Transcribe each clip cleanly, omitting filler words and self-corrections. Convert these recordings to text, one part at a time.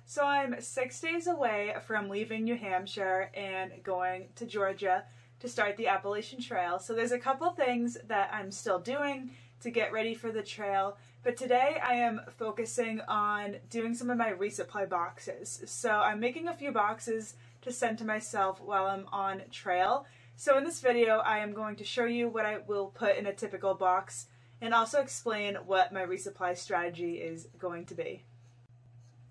So I'm 6 days away from leaving New Hampshire and going to Georgia to start the Appalachian Trail. So there's a couple things that I'm still doing to get ready for the trail, but today I am focusing on doing some of my resupply boxes. So I'm making a few boxes to send to myself while I'm on trail. So in this video I am going to show you what I will put in a typical box and also explain what my resupply strategy is going to be.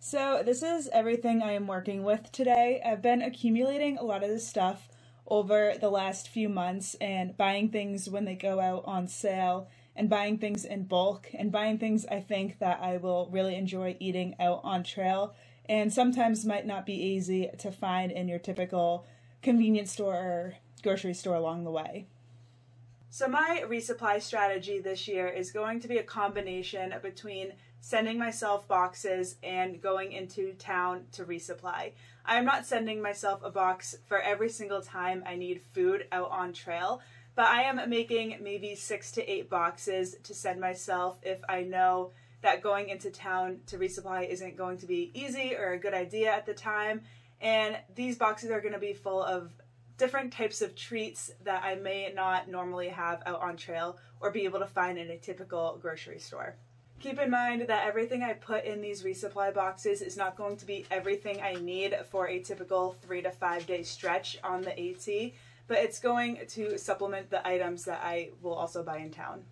So this is everything I am working with today. I've been accumulating a lot of this stuff over the last few months and buying things when they go out on sale and buying things in bulk and buying things I think that I will really enjoy eating out on trail and sometimes might not be easy to find in your typical convenience store or grocery store along the way. So my resupply strategy this year is going to be a combination between sending myself boxes and going into town to resupply. I am not sending myself a box for every single time I need food out on trail, but I am making maybe 6 to 8 boxes to send myself if I know that going into town to resupply isn't going to be easy or a good idea at the time. And these boxes are going to be full of different types of treats that I may not normally have out on trail or be able to find in a typical grocery store. Keep in mind that everything I put in these resupply boxes is not going to be everything I need for a typical 3 to 5 day stretch on the AT, but it's going to supplement the items that I will also buy in town.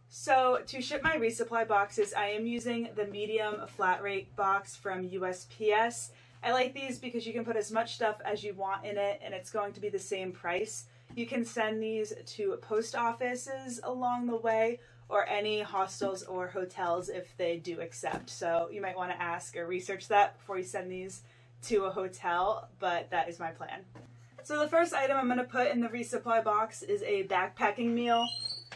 So to ship my resupply boxes, I am using the medium flat rate box from USPS. I like these because you can put as much stuff as you want in it and it's going to be the same price. You can send these to post offices along the way or any hostels or hotels if they do accept. So you might want to ask or research that before you send these to a hotel, but that is my plan. So the first item I'm going to put in the resupply box is a backpacking meal.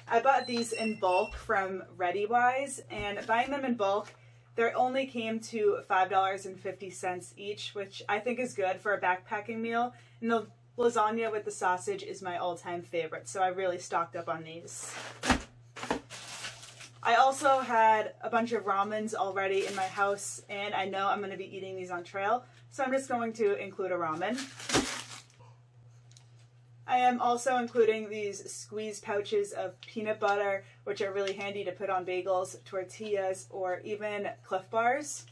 I bought these in bulk from ReadyWise, and buying them in bulk, they only came to $5.50 each, which I think is good for a backpacking meal. And the lasagna with the sausage is my all-time favorite, so I really stocked up on these. I also had a bunch of ramens already in my house, and I know I'm going to be eating these on trail, so I'm just going to include a ramen. I am also including these squeeze pouches of peanut butter, which are really handy to put on bagels, tortillas, or even Cliff Bars.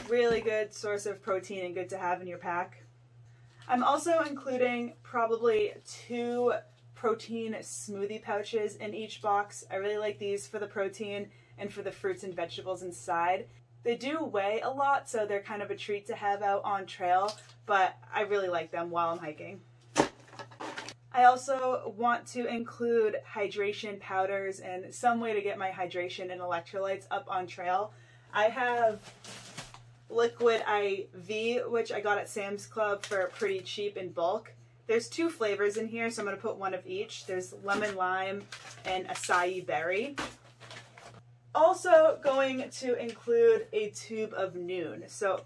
Really good source of protein and good to have in your pack. I'm also including probably 2 protein smoothie pouches in each box. I really like these for the protein and for the fruits and vegetables inside. They do weigh a lot, so they're kind of a treat to have out on trail, but I really like them while I'm hiking. I also want to include hydration powders and some way to get my hydration and electrolytes up on trail. I have Liquid IV, which I got at Sam's Club for pretty cheap in bulk. There's 2 flavors in here, so I'm going to put one of each. There's lemon lime and acai berry. Also going to include a tube of Noon. So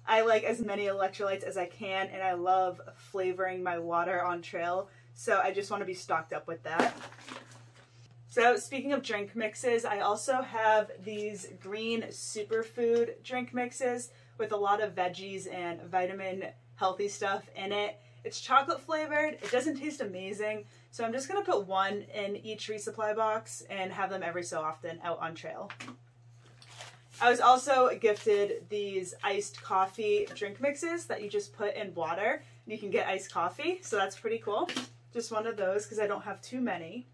I like as many electrolytes as I can, and I love flavoring my water on trail, so I just want to be stocked up with that. So speaking of drink mixes, I also have these green superfood drink mixes with a lot of veggies and vitamin healthy stuff in it. It's chocolate flavored, it doesn't taste amazing, so I'm just going to put 1 in each resupply box and have them every so often out on trail. I was also gifted these iced coffee drink mixes that you just put in water and you can get iced coffee, so that's pretty cool. Just one of those because I don't have too many.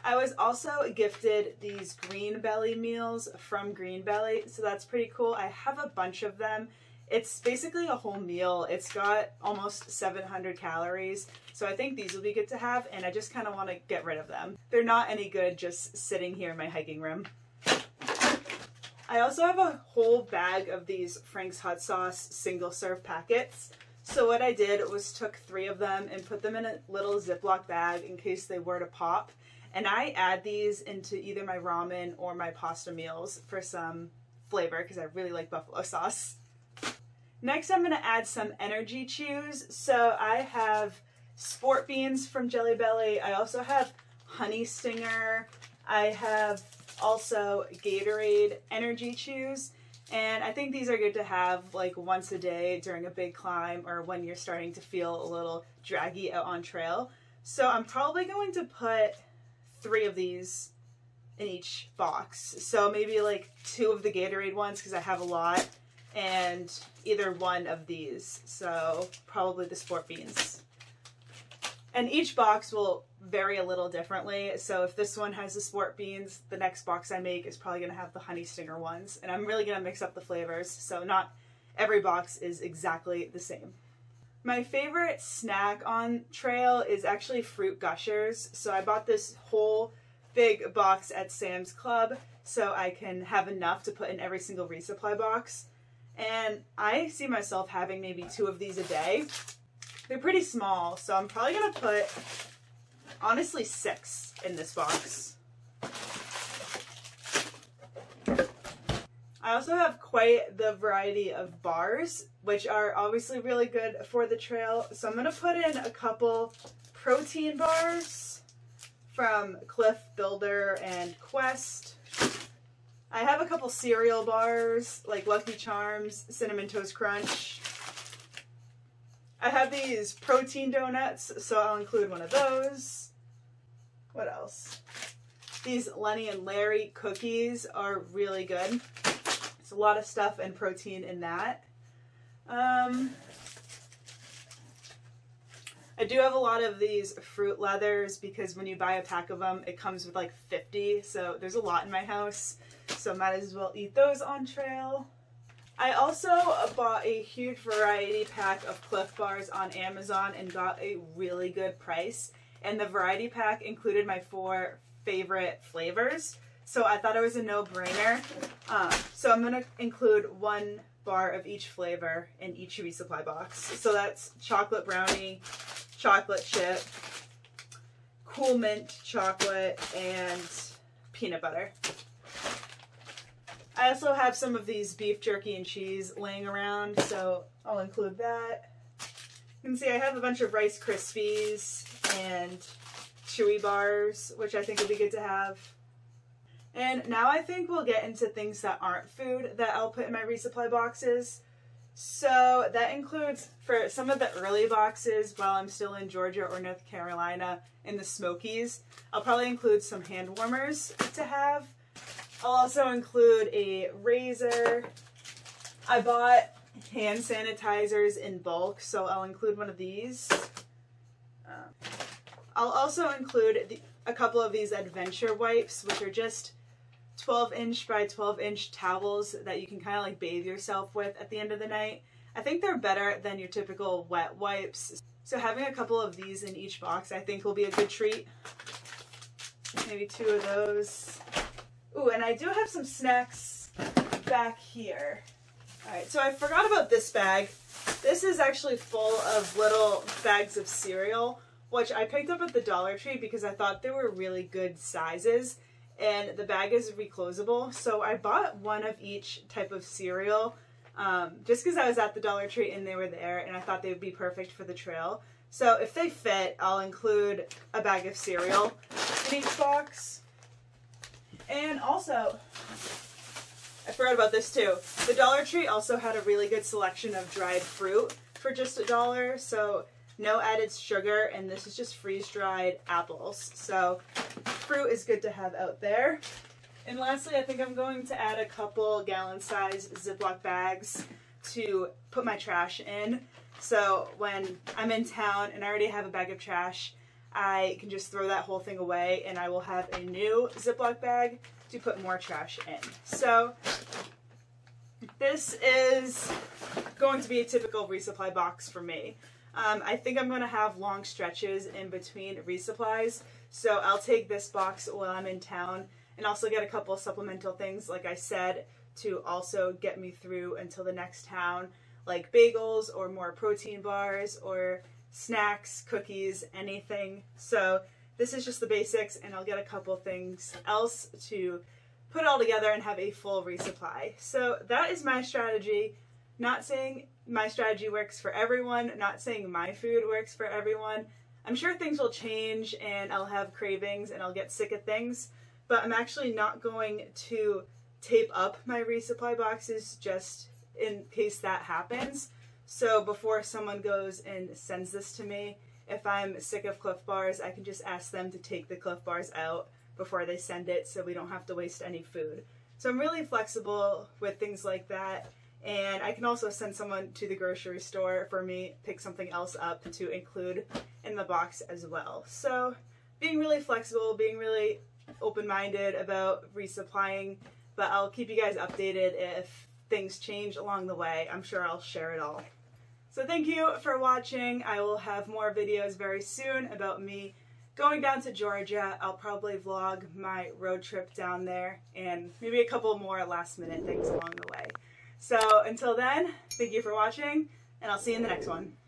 I was also gifted these Green Belly meals from Green Belly, so that's pretty cool. I have a bunch of them. It's basically a whole meal. It's got almost 700 calories, so I think these will be good to have, and I just kind of want to get rid of them. They're not any good just sitting here in my hiking room. I also have a whole bag of these Frank's Hot Sauce single serve packets. So what I did was took 3 of them and put them in a little Ziploc bag in case they were to pop. And I add these into either my ramen or my pasta meals for some flavor because I really like buffalo sauce. Next I'm going to add some energy chews. So I have Sport Beans from Jelly Belly. I also have Honey Stinger. I have also Gatorade energy chews. And I think these are good to have like once a day during a big climb or when you're starting to feel a little draggy out on trail. So I'm probably going to put 3 of these in each box. So maybe like 2 of the Gatorade ones because I have a lot, and either 1 of these. So probably the sport beans. And each box will vary a little differently. So if this one has the sport beans, the next box I make is probably going to have the honey stinger ones. And I'm really going to mix up the flavors, so not every box is exactly the same. My favorite snack on trail is actually fruit gushers. So I bought this whole big box at Sam's Club so I can have enough to put in every single resupply box. And I see myself having maybe 2 of these a day. They're pretty small, so I'm probably going to put, honestly, 6 in this box. I also have quite the variety of bars, which are obviously really good for the trail. So I'm going to put in a couple protein bars from Cliff Builder and Quest. I have a couple cereal bars, like Lucky Charms, Cinnamon Toast Crunch. I have these protein donuts, so I'll include one of those. What else? These Lenny and Larry cookies are really good. There's a lot of stuff and protein in that. I do have a lot of these fruit leathers because when you buy a pack of them, it comes with like 50, so there's a lot in my house, so might as well eat those on trail. I also bought a huge variety pack of Cliff Bars on Amazon and got a really good price. And the variety pack included my 4 favorite flavors. So I thought it was a no-brainer. So I'm going to include 1 bar of each flavor in each resupply box. So that's chocolate brownie, chocolate chip, cool mint chocolate, and peanut butter. I also have some of these beef jerky and cheese laying around, so I'll include that. You can see I have a bunch of Rice Krispies and Chewy bars, which I think would be good to have. And now I think we'll get into things that aren't food that I'll put in my resupply boxes. So that includes, for some of the early boxes while I'm still in Georgia or North Carolina in the Smokies, I'll probably include some hand warmers to have. I'll also include a razor. I bought hand sanitizers in bulk, so I'll include one of these. I'll also include a couple of these adventure wipes, which are just 12-inch by 12-inch towels that you can kind of like bathe yourself with at the end of the night. I think they're better than your typical wet wipes. So having a couple of these in each box I think will be a good treat. Maybe 2 of those. Ooh, and I do have some snacks back here. Alright, so I forgot about this bag. This is actually full of little bags of cereal, which I picked up at the Dollar Tree because I thought they were really good sizes. And the bag is reclosable, so I bought 1 of each type of cereal just because I was at the Dollar Tree and they were there and I thought they would be perfect for the trail. So if they fit, I'll include a bag of cereal in each box. And also, I forgot about this too. The Dollar Tree also had a really good selection of dried fruit for just $1, so no added sugar, and this is just freeze-dried apples. So fruit is good to have out there. And lastly, I think I'm going to add a couple gallon-size Ziploc bags to put my trash in. So when I'm in town and I already have a bag of trash, I can just throw that whole thing away and I will have a new Ziploc bag to put more trash in. So this is going to be a typical resupply box for me. I think I'm going to have long stretches in between resupplies, so I'll take this box while I'm in town and also get a couple of supplemental things, like I said, to also get me through until the next town, like bagels or more protein bars or snacks, cookies, anything. So this is just the basics, and I'll get a couple things else to put it all together and have a full resupply. So that is my strategy. Not saying my strategy works for everyone, not saying my food works for everyone. I'm sure things will change and I'll have cravings and I'll get sick of things, but I'm actually not going to tape up my resupply boxes just in case that happens. So before someone goes and sends this to me, if I'm sick of Clif Bars, I can just ask them to take the Clif Bars out before they send it so we don't have to waste any food. So I'm really flexible with things like that. And I can also send someone to the grocery store for me, pick something else up to include in the box as well. So being really flexible, being really open-minded about resupplying, but I'll keep you guys updated if things change along the way. I'm sure I'll share it all. So thank you for watching. I will have more videos very soon about me going down to Georgia. I'll probably vlog my road trip down there and maybe a couple more last-minute things along the way. So until then, thank you for watching, and I'll see you in the next one.